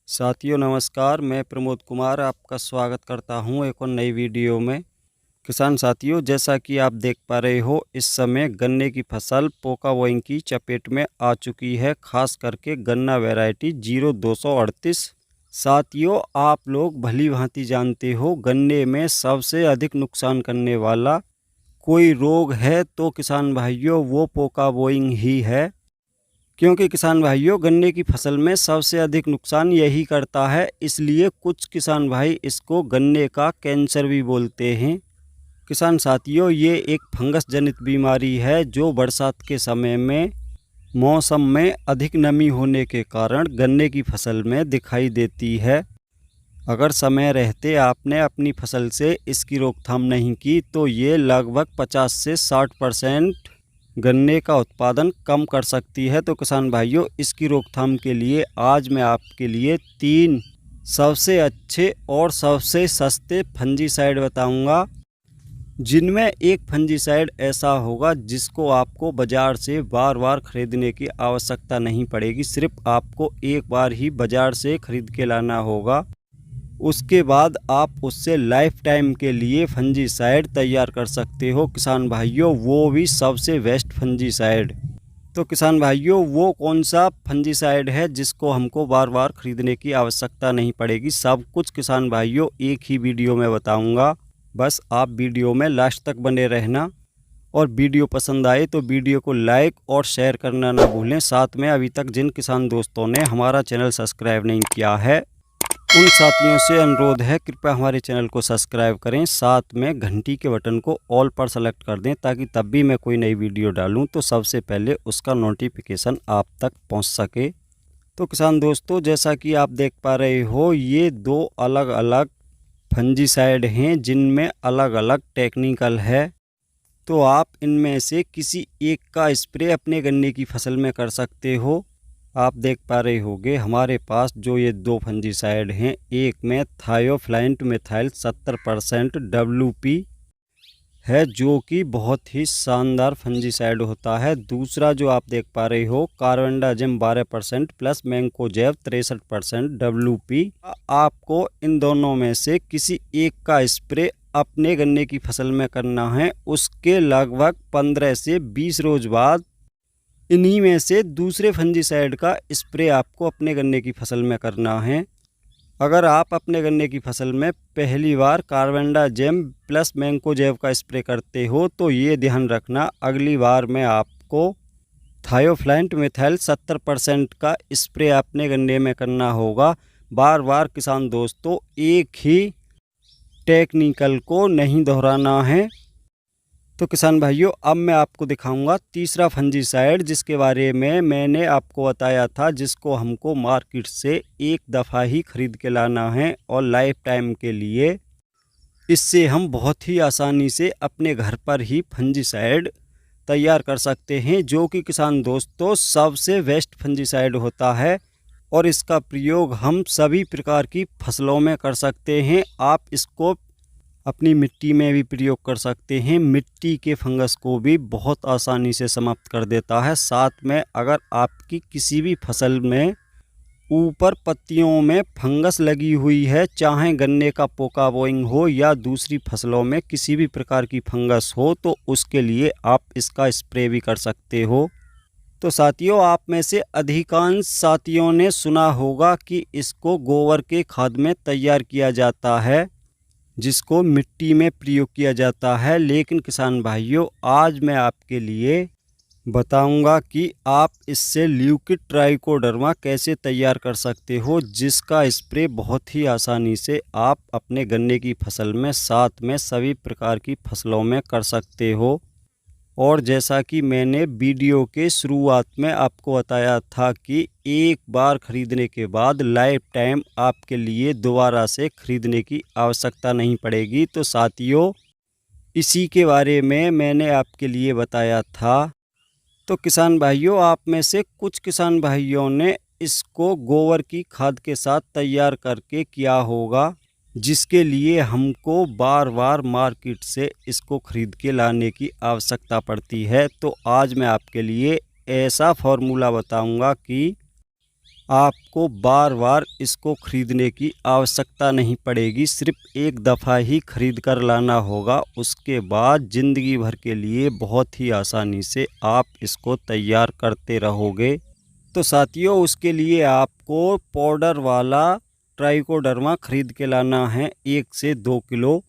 साथियों नमस्कार, मैं प्रमोद कुमार आपका स्वागत करता हूं एक और नई वीडियो में। किसान साथियों, जैसा कि आप देख पा रहे हो, इस समय गन्ने की फसल पोका बोइंग की चपेट में आ चुकी है, खास करके गन्ना वैरायटी 0238। साथियों, आप लोग भली भांति जानते हो, गन्ने में सबसे अधिक नुकसान करने वाला कोई रोग है तो किसान भाइयों वो पोका बोइंग ही है। क्योंकि किसान भाइयों, गन्ने की फसल में सबसे अधिक नुकसान यही करता है, इसलिए कुछ किसान भाई इसको गन्ने का कैंसर भी बोलते हैं। किसान साथियों, ये एक फंगस जनित बीमारी है जो बरसात के समय में मौसम में अधिक नमी होने के कारण गन्ने की फसल में दिखाई देती है। अगर समय रहते आपने अपनी फसल से इसकी रोकथाम नहीं की तो ये लगभग 50 से 60% गन्ने का उत्पादन कम कर सकती है। तो किसान भाइयों, इसकी रोकथाम के लिए आज मैं आपके लिए 3 सबसे अच्छे और सबसे सस्ते फंजीसाइड बताऊंगा, जिनमें एक फंजीसाइड ऐसा होगा जिसको आपको बाज़ार से बार बार खरीदने की आवश्यकता नहीं पड़ेगी। सिर्फ आपको एक बार ही बाज़ार से खरीद के लाना होगा। उसके बाद आप उससे लाइफ टाइम के लिए फंजीसाइड तैयार कर सकते हो किसान भाइयों, वो भी सबसे बेस्ट फंजीसाइड। तो किसान भाइयों, वो कौन सा फंजीसाइड है जिसको हमको बार बार खरीदने की आवश्यकता नहीं पड़ेगी? सब कुछ किसान भाइयों एक ही वीडियो में बताऊंगा, बस आप वीडियो में लास्ट तक बने रहना। और वीडियो पसंद आए तो वीडियो को लाइक और शेयर करना ना भूलें। साथ में अभी तक जिन किसान दोस्तों ने हमारा चैनल सब्सक्राइब नहीं किया है, उन साथियों से अनुरोध है, कृपया हमारे चैनल को सब्सक्राइब करें, साथ में घंटी के बटन को ऑल पर सेलेक्ट कर दें ताकि तब भी मैं कोई नई वीडियो डालूं तो सबसे पहले उसका नोटिफिकेशन आप तक पहुंच सके। तो किसान दोस्तों, जैसा कि आप देख पा रहे हो, ये 2 अलग अलग फंजीसाइड हैं जिनमें अलग अलग टेक्निकल है। तो आप इनमें से किसी एक का स्प्रे अपने गन्ने की फसल में कर सकते हो। आप देख पा रहे होंगे हमारे पास जो ये 2 फंजीसाइड हैं, एक में थायोफ्लाइंट मिथाइल 70% WP है जो कि बहुत ही शानदार फंजीसाइड होता है। दूसरा जो आप देख पा रहे हो कार्बेंडाजिम 12% प्लस मैंकोजेब 63% WP। आपको इन दोनों में से किसी एक का स्प्रे अपने गन्ने की फसल में करना है। उसके लगभग 15 से 20 रोज बाद इन्हीं में से दूसरे फंजीसाइड का स्प्रे आपको अपने गन्ने की फसल में करना है। अगर आप अपने गन्ने की फसल में पहली बार कार्बेंडाजिम प्लस मैंकोजेब का स्प्रे करते हो तो ये ध्यान रखना, अगली बार में आपको थायोफ्लाइंट मिथाइल 70% का स्प्रे अपने गन्ने में करना होगा। बार बार किसान दोस्तों एक ही टेक्निकल को नहीं दोहराना है। तो किसान भाइयों, अब मैं आपको दिखाऊंगा तीसरा फंजीसाइड जिसके बारे में मैंने आपको बताया था, जिसको हमको मार्केट से एक दफ़ा ही खरीद के लाना है और लाइफ टाइम के लिए। इससे हम बहुत ही आसानी से अपने घर पर ही फंजीसाइड तैयार कर सकते हैं, जो कि किसान दोस्तों सबसे बेस्ट फंजीसाइड होता है और इसका प्रयोग हम सभी प्रकार की फसलों में कर सकते हैं। आप इसको अपनी मिट्टी में भी प्रयोग कर सकते हैं, मिट्टी के फंगस को भी बहुत आसानी से समाप्त कर देता है। साथ में अगर आपकी किसी भी फसल में ऊपर पत्तियों में फंगस लगी हुई है, चाहे गन्ने का पोका बोइंग हो या दूसरी फसलों में किसी भी प्रकार की फंगस हो, तो उसके लिए आप इसका स्प्रे भी कर सकते हो। तो साथियों, आप में से अधिकांश साथियों ने सुना होगा कि इसको गोबर के खाद में तैयार किया जाता है, जिसको मिट्टी में प्रयोग किया जाता है। लेकिन किसान भाइयों, आज मैं आपके लिए बताऊंगा कि आप इससे ल्यूकिड ट्राइकोडर्मा कैसे तैयार कर सकते हो, जिसका स्प्रे बहुत ही आसानी से आप अपने गन्ने की फसल में, साथ में सभी प्रकार की फसलों में कर सकते हो। और जैसा कि मैंने वीडियो के शुरुआत में आपको बताया था कि एक बार खरीदने के बाद लाइफ टाइम आपके लिए दोबारा से खरीदने की आवश्यकता नहीं पड़ेगी। तो साथियों, इसी के बारे में मैंने आपके लिए बताया था। तो किसान भाइयों, आप में से कुछ किसान भाइयों ने इसको गोबर की खाद के साथ तैयार करके किया होगा, जिसके लिए हमको बार बार मार्केट से इसको खरीद के लाने की आवश्यकता पड़ती है। तो आज मैं आपके लिए ऐसा फॉर्मूला बताऊंगा कि आपको बार बार इसको खरीदने की आवश्यकता नहीं पड़ेगी। सिर्फ एक दफ़ा ही खरीद कर लाना होगा। उसके बाद ज़िंदगी भर के लिए बहुत ही आसानी से आप इसको तैयार करते रहोगे। तो साथियों, उसके लिए आपको पाउडर वाला ट्राइकोडर्मा खरीद के लाना है 1 से 2 किलो।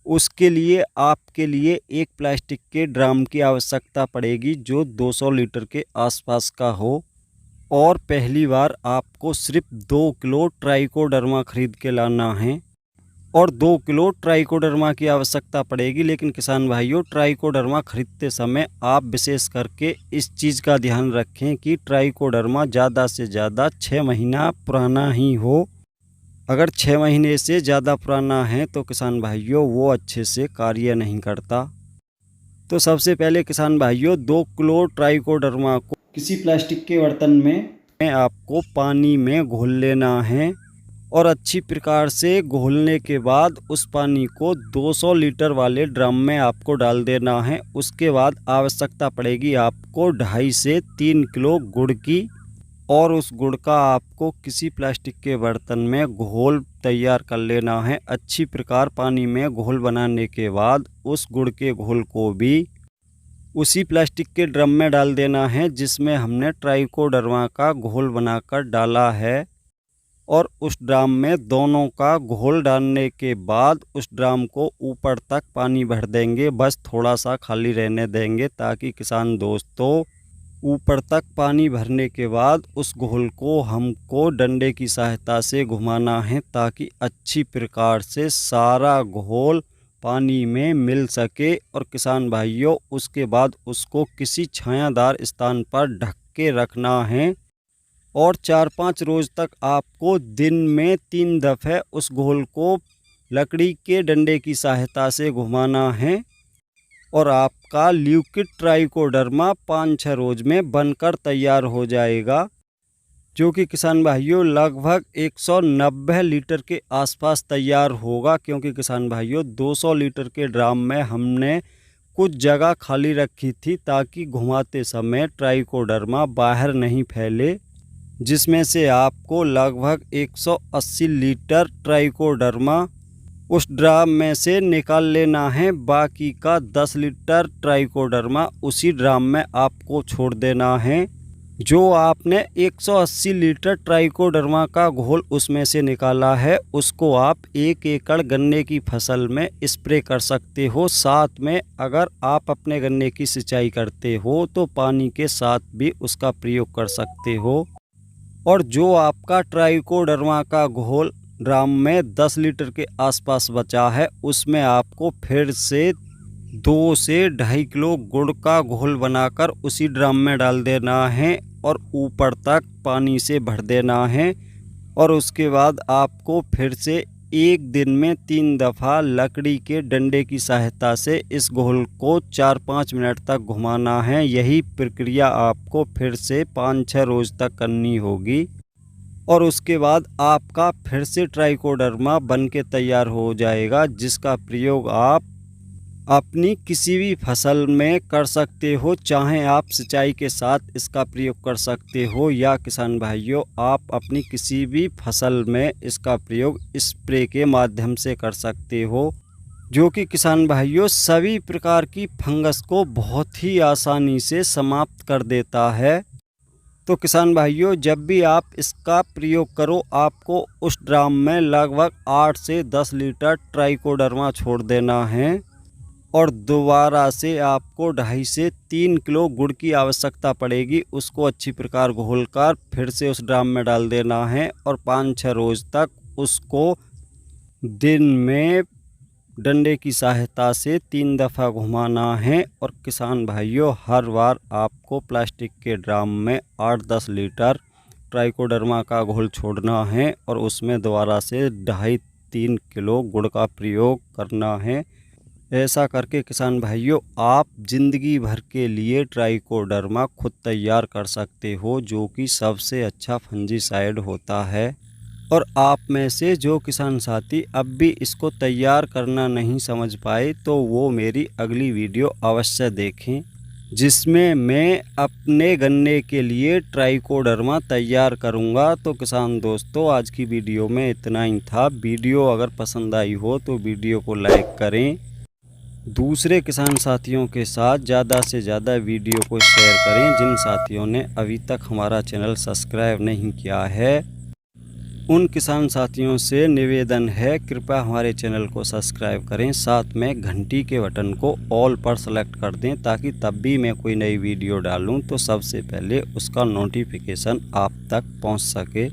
उसके लिए आपके लिए एक प्लास्टिक के ड्रम की आवश्यकता पड़ेगी जो 200 लीटर के आसपास का हो। और पहली बार आपको सिर्फ 2 किलो ट्राइकोडर्मा खरीद के लाना है और 2 किलो ट्राइकोडर्मा की आवश्यकता पड़ेगी। लेकिन किसान भाइयों, ट्राइकोडर्मा खरीदते समय आप विशेष करके इस चीज़ का ध्यान रखें कि ट्राइकोडर्मा ज़्यादा से ज़्यादा 6 महीना पुराना ही हो। अगर 6 महीने से ज़्यादा पुराना है तो किसान भाइयों वो अच्छे से कार्य नहीं करता। तो सबसे पहले किसान भाइयों, 2 किलो ट्राइकोडर्मा को किसी प्लास्टिक के बर्तन में आपको पानी में घोल लेना है और अच्छी प्रकार से घोलने के बाद उस पानी को 200 लीटर वाले ड्रम में आपको डाल देना है। उसके बाद आवश्यकता पड़ेगी आपको 2.5 से 3 किलो गुड़ की और उस गुड़ का आपको किसी प्लास्टिक के बर्तन में घोल तैयार कर लेना है। अच्छी प्रकार पानी में घोल बनाने के बाद उस गुड़ के घोल को भी उसी प्लास्टिक के ड्रम में डाल देना है जिसमें हमने ट्राइकोडर्मा का घोल बनाकर डाला है। और उस ड्रम में दोनों का घोल डालने के बाद उस ड्रम को ऊपर तक पानी भर देंगे। बस थोड़ा सा खाली रहने देंगे ताकि किसान दोस्तों, ऊपर तक पानी भरने के बाद उस घोल को हमको डंडे की सहायता से घुमाना है ताकि अच्छी प्रकार से सारा घोल पानी में मिल सके। और किसान भाइयों, उसके बाद उसको किसी छायादार स्थान पर ढक के रखना है और 4-5 रोज़ तक आपको दिन में 3 दफ़े उस घोल को लकड़ी के डंडे की सहायता से घुमाना है और आपका लिक्विड ट्राइकोडर्मा 5-6 रोज में बनकर तैयार हो जाएगा, जो कि किसान भाइयों लगभग 190 लीटर के आसपास तैयार होगा। क्योंकि किसान भाइयों 200 लीटर के ड्राम में हमने कुछ जगह खाली रखी थी ताकि घुमाते समय ट्राइकोडर्मा बाहर नहीं फैले, जिसमें से आपको लगभग 180 लीटर ट्राइकोडर्मा उस ड्राम में से निकाल लेना है। बाकी का 10 लीटर ट्राइकोडर्मा उसी ड्राम में आपको छोड़ देना है। जो आपने 180 लीटर ट्राइकोडर्मा का घोल उसमें से निकाला है उसको आप 1 एकड़ गन्ने की फसल में स्प्रे कर सकते हो। साथ में अगर आप अपने गन्ने की सिंचाई करते हो तो पानी के साथ भी उसका प्रयोग कर सकते हो। और जो आपका ट्राइकोडर्मा का घोल ड्राम में 10 लीटर के आसपास बचा है उसमें आपको फिर से 2 से 2.5 किलो गुड़ का घोल बनाकर उसी ड्राम में डाल देना है और ऊपर तक पानी से भर देना है। और उसके बाद आपको फिर से एक दिन में 3 दफ़ा लकड़ी के डंडे की सहायता से इस घोल को 4-5 मिनट तक घुमाना है। यही प्रक्रिया आपको फिर से 5-6 रोज़ तक करनी होगी और उसके बाद आपका फिर से ट्राइकोडर्मा बन के तैयार हो जाएगा, जिसका प्रयोग आप अपनी किसी भी फसल में कर सकते हो। चाहे आप सिंचाई के साथ इसका प्रयोग कर सकते हो या किसान भाइयों आप अपनी किसी भी फसल में इसका प्रयोग स्प्रे के माध्यम से कर सकते हो, जो कि किसान भाइयों सभी प्रकार की फंगस को बहुत ही आसानी से समाप्त कर देता है। तो किसान भाइयों, जब भी आप इसका प्रयोग करो आपको उस ड्राम में लगभग 8 से 10 लीटर ट्राइकोडर्मा छोड़ देना है और दोबारा से आपको 2.5 से 3 किलो गुड़ की आवश्यकता पड़ेगी। उसको अच्छी प्रकार घोलकर फिर से उस ड्राम में डाल देना है और 5-6 रोज़ तक उसको दिन में डंडे की सहायता से 3 दफ़ा घुमाना है। और किसान भाइयों, हर बार आपको प्लास्टिक के ड्राम में 8-10 लीटर ट्राइकोडर्मा का घोल छोड़ना है और उसमें दोबारा से 2.5-3 किलो गुड़ का प्रयोग करना है। ऐसा करके किसान भाइयों आप ज़िंदगी भर के लिए ट्राइकोडर्मा खुद तैयार कर सकते हो, जो कि सबसे अच्छा फंजीसाइड होता है। और आप में से जो किसान साथी अब भी इसको तैयार करना नहीं समझ पाए तो वो मेरी अगली वीडियो अवश्य देखें। जिसमें मैं अपने गन्ने के लिए ट्राइकोडर्मा तैयार करूंगा। तो किसान दोस्तों, आज की वीडियो में इतना ही था। वीडियो अगर पसंद आई हो तो वीडियो को लाइक करें, दूसरे किसान साथियों के साथ ज़्यादा से ज़्यादा वीडियो को शेयर करें। जिन साथियों ने अभी तक हमारा चैनल सब्सक्राइब नहीं किया है, उन किसान साथियों से निवेदन है, कृपया हमारे चैनल को सब्सक्राइब करें, साथ में घंटी के बटन को ऑल पर सेलेक्ट कर दें, ताकि तब भी मैं कोई नई वीडियो डालूं तो सबसे पहले उसका नोटिफिकेशन आप तक पहुंच सके।